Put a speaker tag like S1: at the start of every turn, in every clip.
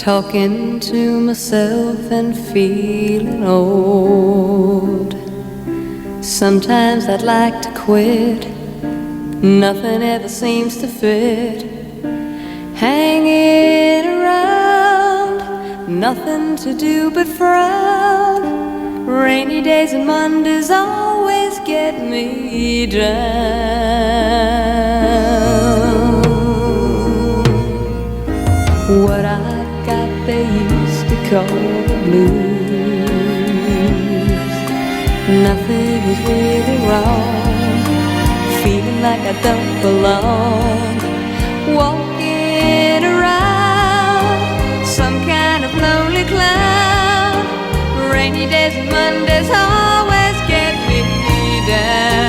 S1: talking to myself and feeling old. Sometimes I'd like to quit, nothing ever seems to fit. Hanging around, nothing to do but frown. Rainy days and Mondays always get me down. What I've got they used to call the blues. Nothing is really wrong, feeling like I don't belong. Walking around, some kind of lonely clown. Rainy days and Mondays always get me down.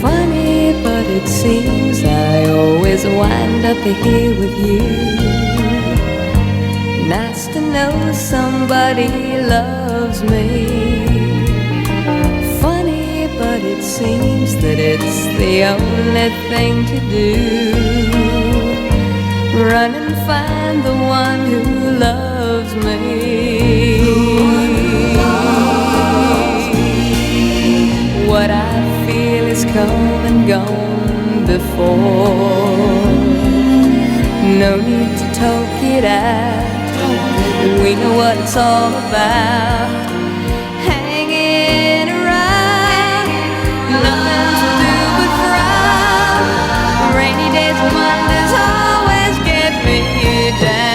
S1: Funny, but it seems I always wind up here with you. Nice to know somebody loves me. Funny, but it seems that it's the only thing to do. Run and find the one who loves me. What I feel is come and gone before. No need to talk it out, we know what it's all about. Hanging around, nothing to do but frown. Rainy days and Mondays always get me down.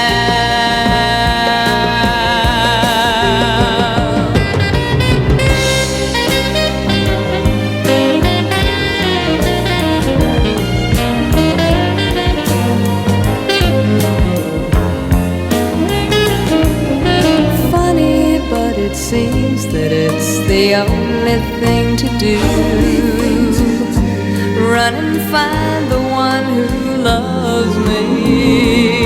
S1: Funny, but it seems that it's the only thing to do. Run and find the one who loves me.